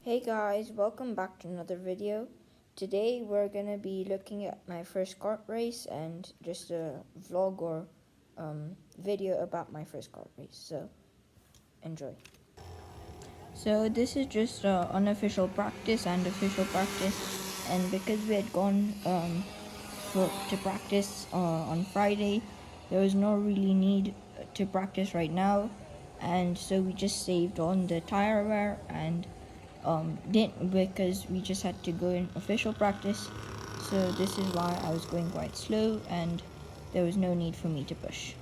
Hey guys, welcome back to another video. Today we're gonna be looking at my first kart race and just a vlog or video about my first kart race. So enjoy. So this is just unofficial practice and official practice, and because we had gone to practice on Friday, there was no really need to practice right now, and so we just saved on the tire wear and didn't, because we just had to go in official practice. So this is why I was going quite slow and there was no need for me to push.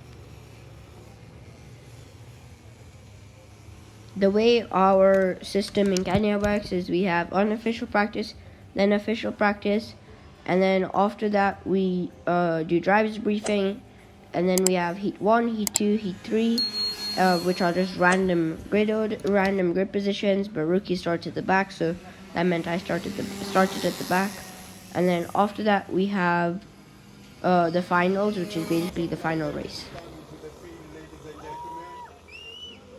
The way our system in Kenya works is we have unofficial practice, then official practice, and then after that we do drivers briefing, and then we have heat 1, heat 2, heat 3, which are just random grid positions, but rookies start at the back, so that meant I started at the back. And then after that we have the finals, which is basically the final race.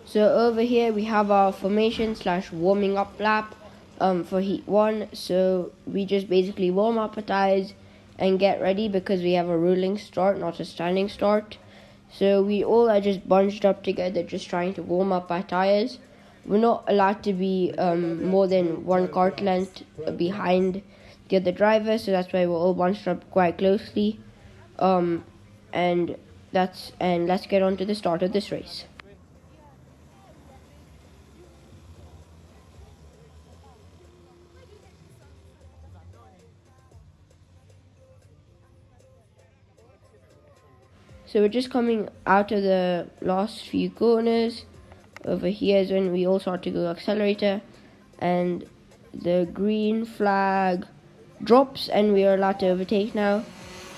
So over here we have our formation / warming up lap for heat 1. So we just basically warm up our tires and get ready, because we have a rolling start, not a standing start. So we all are just bunched up together, just trying to warm up our tires. We're not allowed to be more than one kart length behind the other driver, so that's why we're all bunched up quite closely. And let's get on to the start of this race. So we're just coming out of the last few corners. Over here is when we all start to go accelerator, and the green flag drops and we are allowed to overtake now.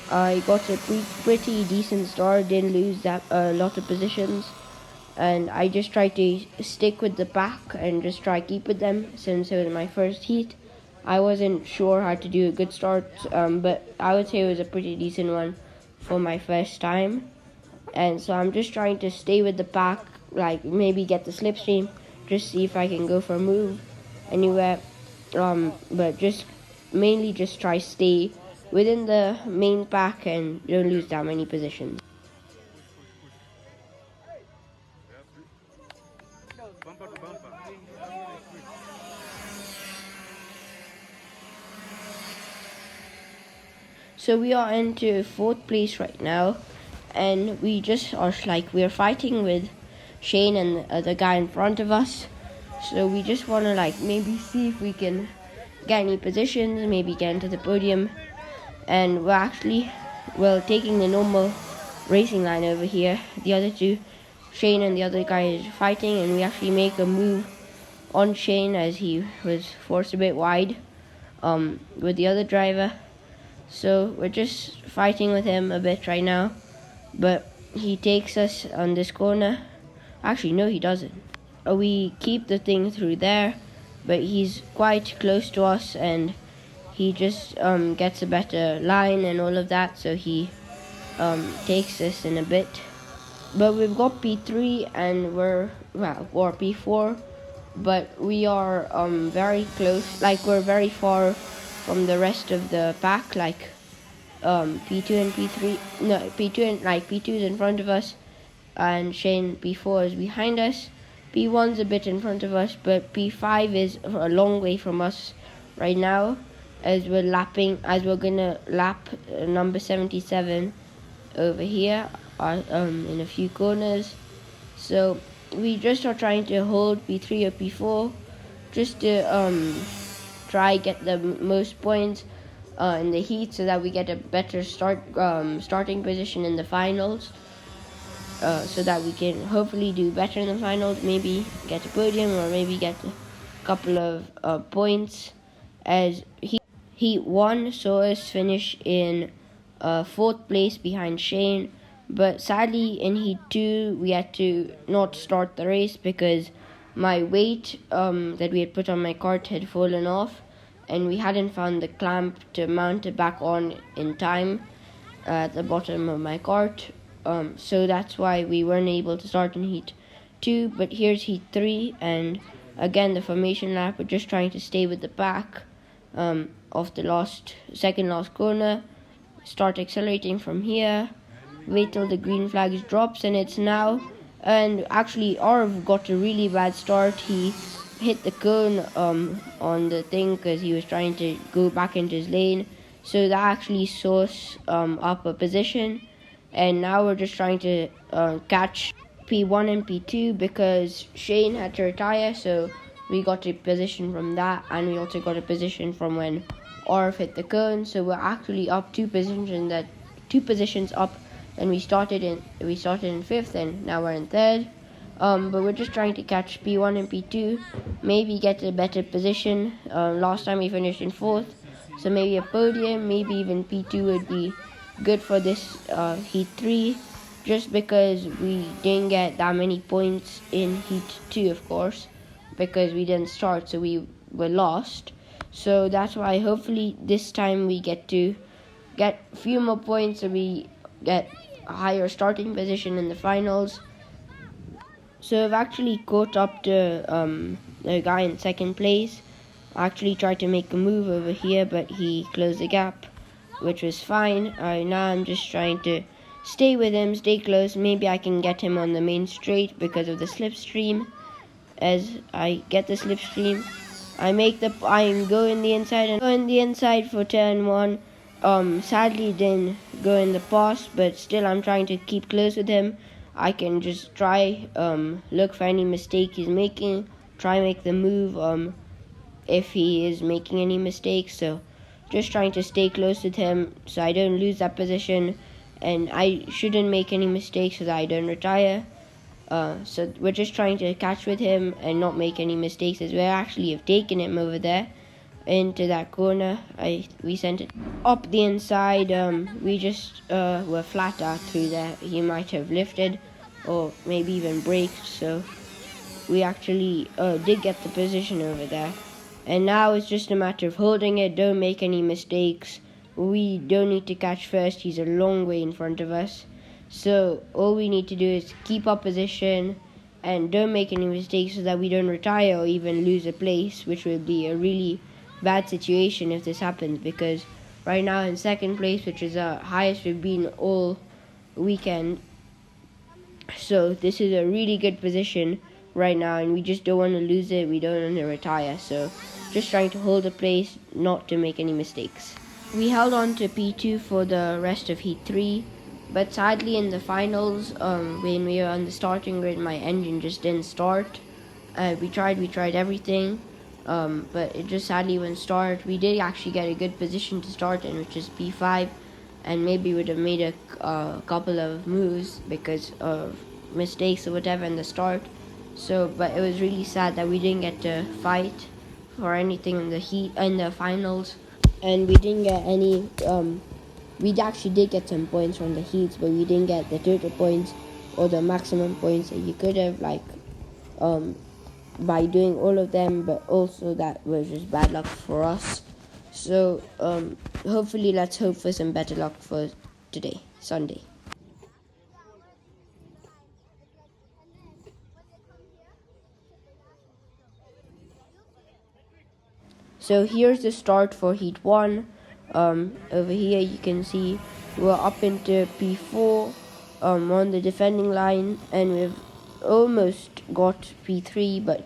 I got a pretty decent start, didn't lose that a lot of positions, and I just tried to stick with the pack and just try keep with them, since it was my first heat. I wasn't sure how to do a good start, but I would say it was a pretty decent one for my first time. And so I'm just trying to stay with the pack, like maybe get the slipstream, just see if I can go for a move anywhere, but just mainly just try stay within the main pack and don't lose that many positions. So we are into 4th place right now, and we just are we're fighting with Shane and the guy in front of us. So we just want to maybe see if we can get any positions, maybe get into the podium. And we're taking the normal racing line over here. The other two, Shane and the other guy, is fighting, and we actually make a move on Shane as he was forced a bit wide with the other driver. So we're just fighting with him a bit right now, but he takes us on this corner. Actually, no, he doesn't. We keep the thing through there, but he's quite close to us, and he just gets a better line and all of that, so he takes us in a bit. But we've got P3 and or P4, but we are very close, we're very far from the rest of the pack, P2 and P3, no, P2 and P2 is in front of us, and Shane P4 is behind us. P1's a bit in front of us, but P5 is a long way from us right now, as we're gonna lap number 77 over here in a few corners. So we just are trying to hold P3 or P4 just to try get the most points in the heat, so that we get a better starting position in the finals, so that we can hopefully do better in the finals, maybe get a podium or maybe get a couple of points. As heat 1 saw us finish in 4th place behind Shane, but sadly in heat 2 we had to not start the race because my weight that we had put on my kart had fallen off, and we hadn't found the clamp to mount it back on in time at the bottom of my kart. So that's why we weren't able to start in heat 2, but here's heat 3, and again the formation lap. We're just trying to stay with the pack of the second last corner. Start accelerating from here. Wait till the green flag drops, and it's now. And actually, Orv got a really bad start. He hit the cone on the thing because he was trying to go back into his lane. So that actually sourced up a position. And now we're just trying to catch P1 and P2 because Shane had to retire. So we got a position from that, and we also got a position from when Orv hit the cone. So we're actually up two positions up. And we started in fifth, and now we're in third. But we're just trying to catch P1 and P2, maybe get a better position. Last time we finished in fourth, so maybe a podium, maybe even P2 would be good for this Heat 3, just because we didn't get that many points in Heat 2, of course, because we didn't start, so we were lost. So that's why hopefully this time we get to get a few more points, so we get a higher starting position in the finals. So I've actually caught up to the guy in second place. I actually tried to make a move over here, but he closed the gap, which was fine. Now I'm just trying to stay with him, stay close. Maybe I can get him on the main straight because of the slipstream. As I get the slipstream, I go in the inside and go in the inside for turn 1. Sadly didn't go in the pass, but still I'm trying to keep close with him. I can just try look for any mistake he's making, try make the move if he is making any mistakes. So just trying to stay close with him so I don't lose that position, and I shouldn't make any mistakes so that I don't retire. So we're just trying to catch with him and not make any mistakes, as we actually have taken him over there into that corner. We sent it up the inside. We just were flat out through there. He might have lifted or maybe even braked, so we actually did get the position over there. And now it's just a matter of holding it, don't make any mistakes. We don't need to catch first, he's a long way in front of us. So all we need to do is keep our position and don't make any mistakes so that we don't retire or even lose a place, which would be a really bad situation if this happens, because right now in second place, which is the highest we've been all weekend. So this is a really good position right now, and we just don't want to lose it. We don't want to retire, so just trying to hold the place, not to make any mistakes. We held on to P2 for the rest of Heat 3, but sadly in the finals, when we were on the starting grid, my engine just didn't start. We tried everything, but it just sadly wouldn't start. We did actually get a good position to start in, which is P5, and maybe would have made a couple of moves because of mistakes or whatever in the start. So, but it was really sad that we didn't get to fight for anything in the finals, and we didn't get any. We actually did get some points from the heats, but we didn't get the total points or the maximum points that you could have, by doing all of them. But also that was just bad luck for us. So hopefully, let's hope for some better luck for today, Sunday. So here's the start for Heat 1. Over here you can see we're up into P4 on the defending line, and we've almost got P3, but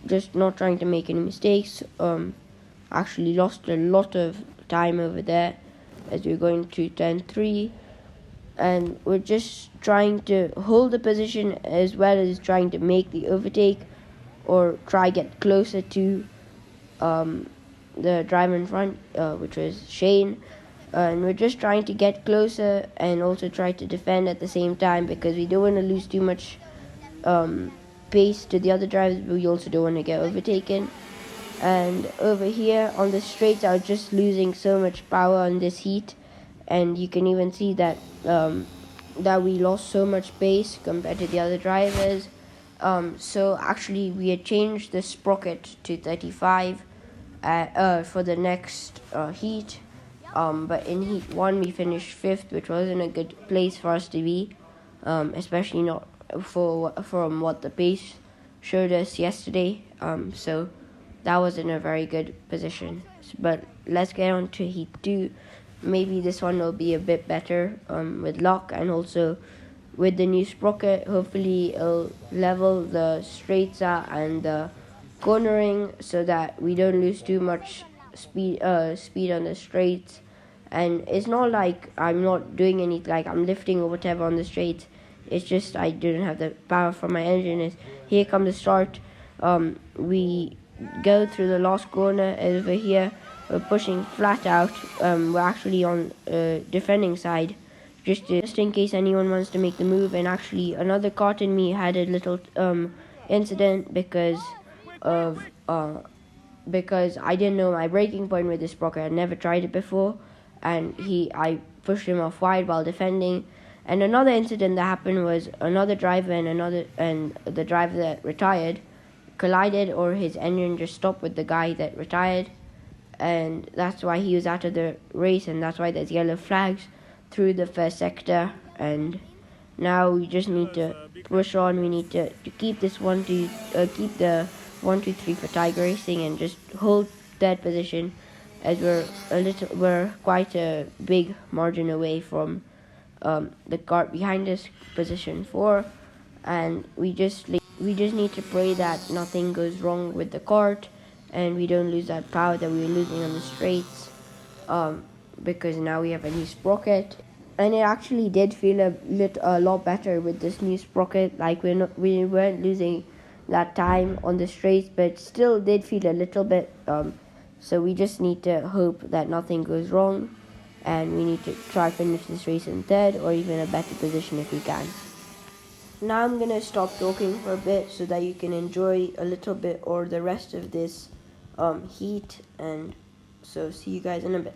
just not trying to make any mistakes. Actually lost a lot of time over there as we're going to turn 3, and we're just trying to hold the position as well as trying to make the overtake or try get closer to the driver in front, which was Shane, and we're just trying to get closer and also try to defend at the same time, because we don't want to lose too much pace to the other drivers, but we also don't want to get overtaken. And over here on the straights, I was just losing so much power on this heat, and you can even see that that we lost so much pace compared to the other drivers. So actually we had changed the sprocket to 35 for the next heat, but in Heat 1 we finished 5th, which wasn't a good place for us to be, especially not from what the pace showed us yesterday. so that wasn't a very good position. But let's get on to heat 2. Maybe this one will be a bit better with luck, and also with the new sprocket. Hopefully it'll level the straights out and the cornering so that we don't lose too much speed on the straights. And it's not like I'm not doing any, like I'm lifting or whatever on the straights. It's just I didn't have the power for my engine. Here comes the start. We go through the last corner over here. We're pushing flat out. We're actually on defending side, just in case anyone wants to make the move. And actually, another kart in me had a little incident because I didn't know my braking point with this sprocket. I'd never tried it before, and I pushed him off wide while defending. And another incident that happened was another driver and the driver that retired collided, or his engine just stopped with the guy that retired, and that's why he was out of the race, and that's why there's yellow flags through the first sector. And now we just need to push on. We need to keep this keep the 1-2-3 for Tiger Racing, and just hold that position, as we're quite a big margin away from the kart behind us, position 4, and we just need to pray that nothing goes wrong with the kart and we don't lose that power that we were losing on the straights, because now we have a new sprocket. And it actually did feel a lot better with this new sprocket. Like we weren't losing that time on the straights, but still did feel a little bit. So we just need to hope that nothing goes wrong, and we need to try finish this race in third or even a better position if we can. Now I'm gonna stop talking for a bit so that you can enjoy a little bit or the rest of this heat, and so see you guys in a bit.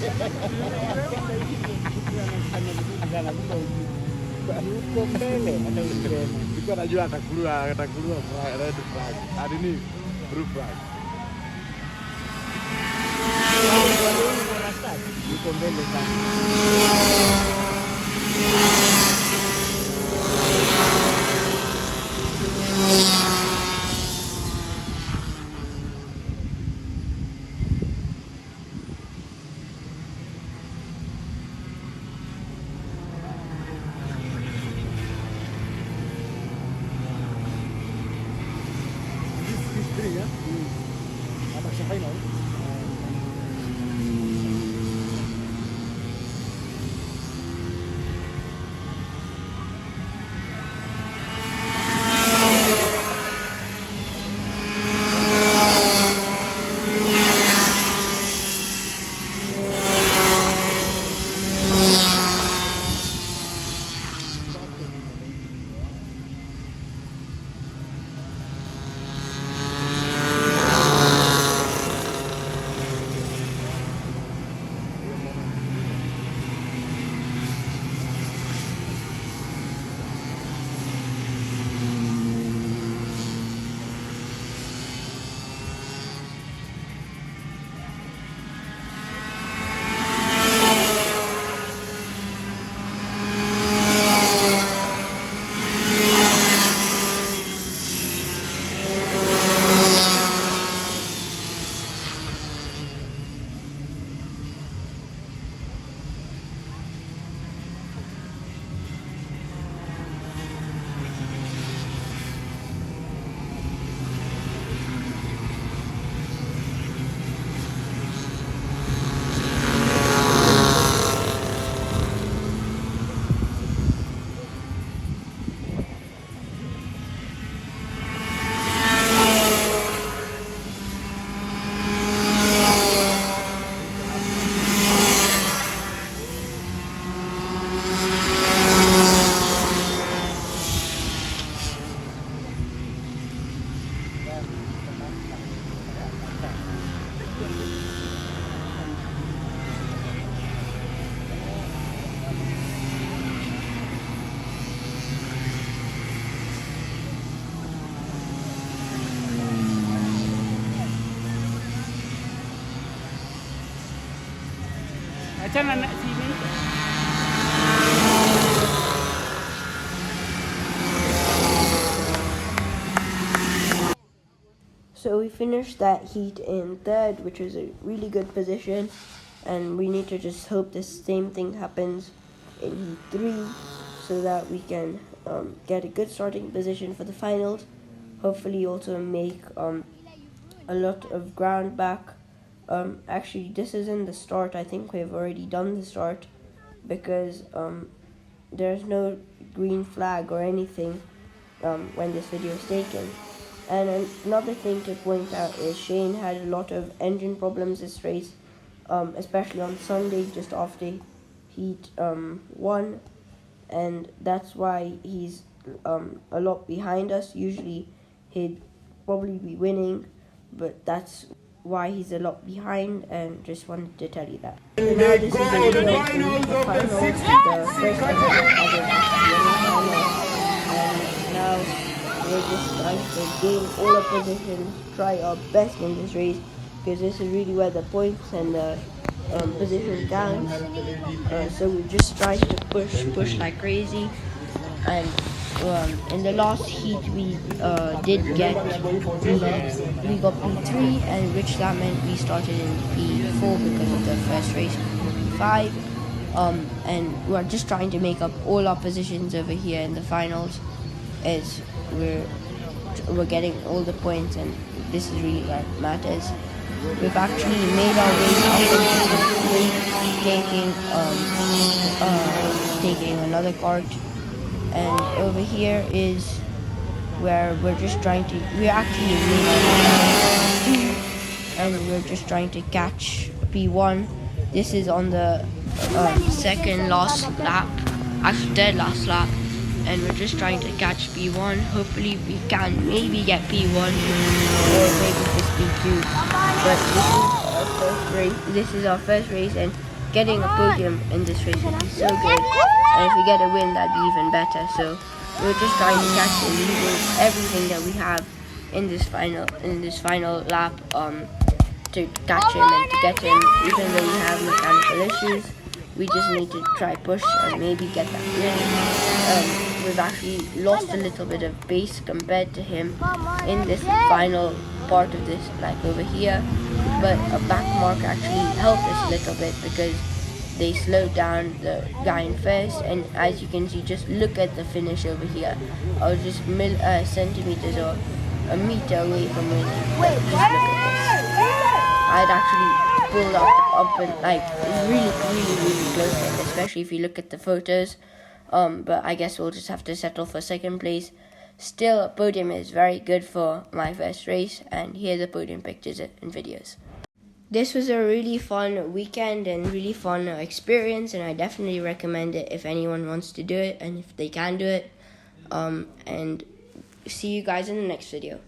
Yuko mbele hata useme. Nilikuwa najua atakulua red flag. Hadi ni blue flag. Yuko mbele sana. Achana na sini. So we finished that heat in third, which was a really good position, and we need to just hope the same thing happens in heat 3 so that we can get a good starting position for the finals. Hopefully also make a lot of ground back. Actually, this isn't the start. I think we've already done the start because there's no green flag or anything when this video is taken. And another thing to point out is Shane had a lot of engine problems this race, especially on Sunday just after heat 1, and that's why he's a lot behind us. Usually he'd probably be winning, but that's why he's a lot behind, and just wanted to tell you that. So now this is the video of the finals, the first ever and now we're just trying to gain all the positions, try our best in this race, because this is really where the points and the position counts. So we just try to push like crazy, and in the last heat we did get we got P3, and which that meant we started in P4 because of the first race P5, and we're just trying to make up all our positions over here in the finals, as we're getting all the points, and this is really what matters. We've actually made our way up, taking another cart. And over here is where we're just trying to, we're actually made our way up, and we're just trying to catch P1. This is on the second last lap, actually dead last lap, and we're just trying to catch P1. Hopefully we can maybe get P1 or maybe just P2. But this is our first race, and getting a podium in this race would be so good, and if we get a win, that'd be even better. So we're just trying to catch him using everything that we have in this final lap to catch him and to get him. Even though we have mechanical issues, we just need to try push and maybe get that win. We've actually lost a little bit of pace compared to him in this final part of this, like over here, but a back mark actually helped us a little bit because they slowed down the guy in first, and as you can see, just look at the finish over here. I was just centimeters or a meter away from winning. Just look at this. I'd actually pulled up and like really close, especially if you look at the photos. But I guess we'll just have to settle for second place. Still, a podium is very good for my first race, and here are the podium pictures and videos. This was a really fun weekend and really fun experience, and I definitely recommend it if anyone wants to do it and if they can do it. And see you guys in the next video.